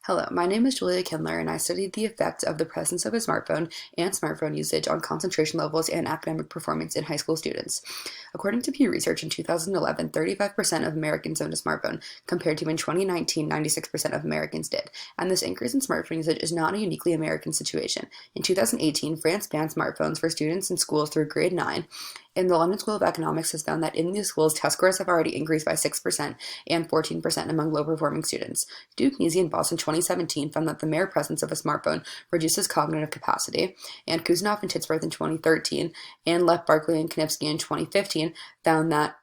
Hello, my name is Julia Kindler, and I studied the effects of the presence of a smartphone and smartphone usage on concentration levels and academic performance in high school students. According to Pew Research in 2011, 35% of Americans owned a smartphone, compared to in 2019, 96% of Americans did. And this increase in smartphone usage is not a uniquely American situation. In 2018, France banned smartphones for students in schools through grade 9, and the London School of Economics has found that in these schools, test scores have already increased by 6% and 14% among low-performing students. Duke, Nisi, and Boston 2017 found that the mere presence of a smartphone reduces cognitive capacity, and Kuznov and Titsworth in 2013, and Leff, Barkley, and Knipsky in 2015 found that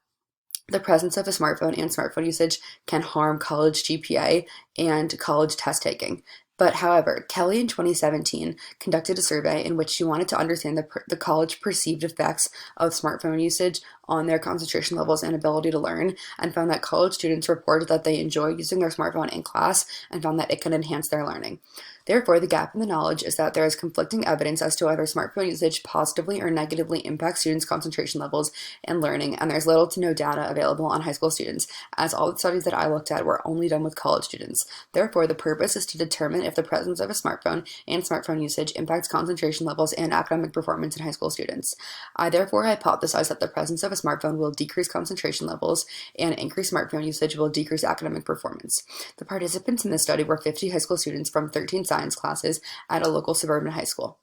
the presence of a smartphone and smartphone usage can harm college GPA and college test taking. But however, Kelly in 2017 conducted a survey in which she wanted to understand the college perceived effects of smartphone usage on their concentration levels and ability to learn, and found that college students reported that they enjoy using their smartphone in class and found that it can enhance their learning. Therefore, the gap in the knowledge is that there is conflicting evidence as to whether smartphone usage positively or negatively impacts students' concentration levels and learning, and there's little to no data available on high school students, as all the studies that I looked at were only done with college students. Therefore, the purpose is to determine if the presence of a smartphone and smartphone usage impacts concentration levels and academic performance in high school students. I therefore hypothesize that the presence of a smartphone will decrease concentration levels and increased smartphone usage will decrease academic performance. The participants in this study were 50 high school students from 13 science classes at a local suburban high school.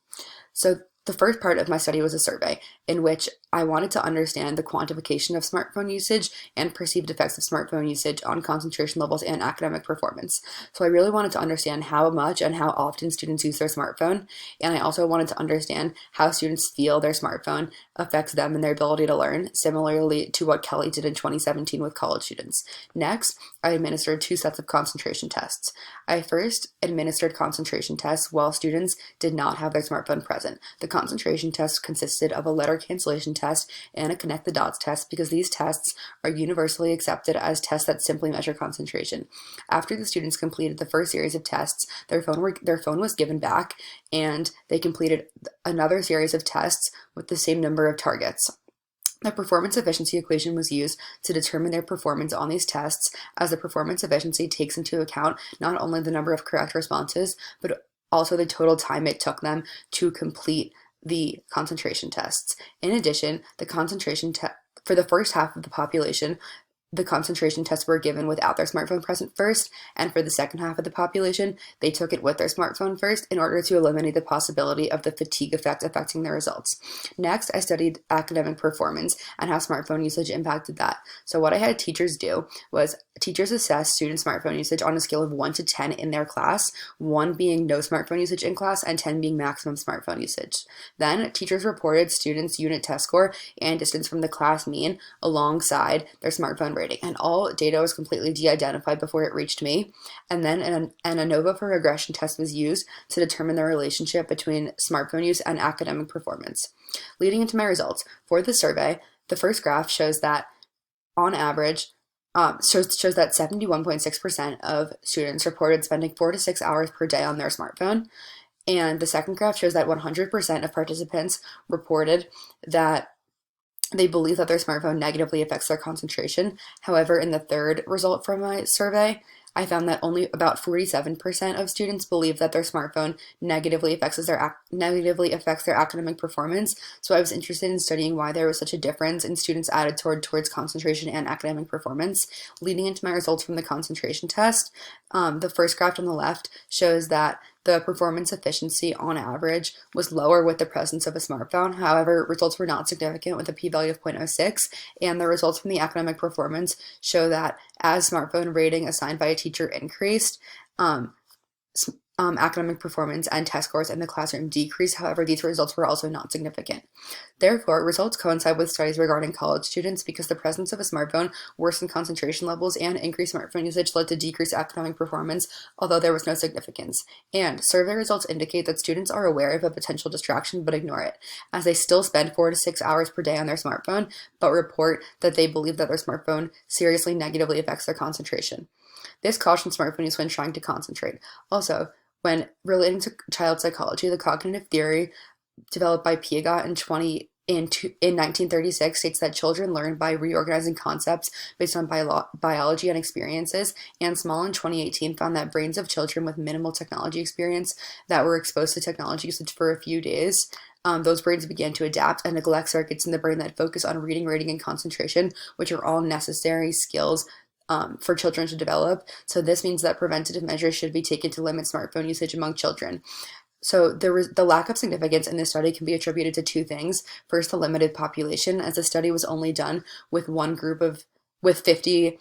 So the first part of my study was a survey in which I wanted to understand the quantification of smartphone usage and perceived effects of smartphone usage on concentration levels and academic performance. So I really wanted to understand how much and how often students use their smartphone, and I also wanted to understand how students feel their smartphone affects them and their ability to learn, similarly to what Kelly did in 2017 with college students. Next, I administered 2 sets of concentration tests. I first administered concentration tests while students did not have their smartphone present. The concentration test consisted of a letter cancellation test and a connect the dots test because these tests are universally accepted as tests that simply measure concentration. After the students completed the first series of tests, their phone was given back, and they completed another series of tests with the same number of targets. The performance efficiency equation was used to determine their performance on these tests, as the performance efficiency takes into account not only the number of correct responses, but also the total time it took them to complete the concentration tests. In addition, for the first half of the population, the concentration tests were given without their smartphone present first, and for the second half of the population, they took it with their smartphone first in order to eliminate the possibility of the fatigue effect affecting their results. Next, I studied academic performance and how smartphone usage impacted that. So what I had teachers do was teachers assess students' smartphone usage on a scale of 1 to 10 in their class, 1 being no smartphone usage in class and 10 being maximum smartphone usage. Then, teachers reported students' unit test score and distance from the class mean alongside their smartphone rating, and all data was completely de-identified before it reached me. And then an ANOVA for regression test was used to determine the relationship between smartphone use and academic performance. Leading into my results, for the survey, the first graph shows that on average, shows that 71.6% of students reported spending 4 to 6 hours per day on their smartphone. And the second graph shows that 100% of participants reported that they believe that their smartphone negatively affects their concentration. However, in the third result from my survey, I found that only about 47% of students believe that their smartphone negatively affects their academic performance. So I was interested in studying why there was such a difference in students' attitude towards concentration and academic performance. Leading into my results from the concentration test, the first graph on the left shows that the performance efficiency on average was lower with the presence of a smartphone. However, results were not significant with a p-value of 0.06, and the results from the academic performance show that as smartphone rating assigned by a teacher increased, academic performance and test scores in the classroom decreased. However, these results were also not significant. Therefore, results coincide with studies regarding college students because the presence of a smartphone worsened concentration levels and increased smartphone usage led to decreased academic performance, although there was no significance. And survey results indicate that students are aware of a potential distraction but ignore it, as they still spend 4 to 6 hours per day on their smartphone, but report that they believe that their smartphone seriously negatively affects their concentration. This cautions smartphone use when trying to concentrate. Also, when relating to child psychology, the cognitive theory developed by Piaget in in 1936 states that children learn by reorganizing concepts based on biology and experiences, and Small in 2018 found that brains of children with minimal technology experience that were exposed to technology usage for a few days, those brains began to adapt and neglect circuits in the brain that focus on reading, writing, and concentration, which are all necessary skills for children to develop. So this means that preventative measures should be taken to limit smartphone usage among children. So the lack of significance in this study can be attributed to two things. First, the limited population, as the study was only done with one group of with 50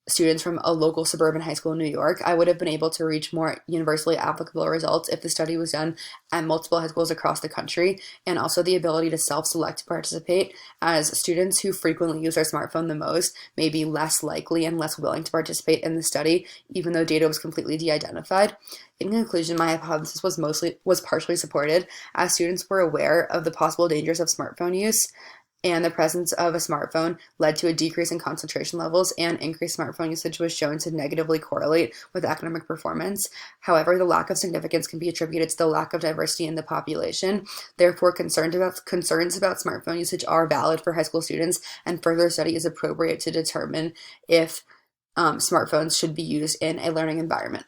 students from a local suburban high school in New York. I would have been able to reach more universally applicable results if the study was done at multiple high schools across the country, and also the ability to self-select to participate, as students who frequently use their smartphone the most may be less likely and less willing to participate in the study, even though data was completely de-identified. In conclusion, my hypothesis was partially supported, as students were aware of the possible dangers of smartphone use, and the presence of a smartphone led to a decrease in concentration levels, and increased smartphone usage was shown to negatively correlate with academic performance. However, the lack of significance can be attributed to the lack of diversity in the population. Therefore, concerns about smartphone usage are valid for high school students, and further study is appropriate to determine if smartphones should be used in a learning environment.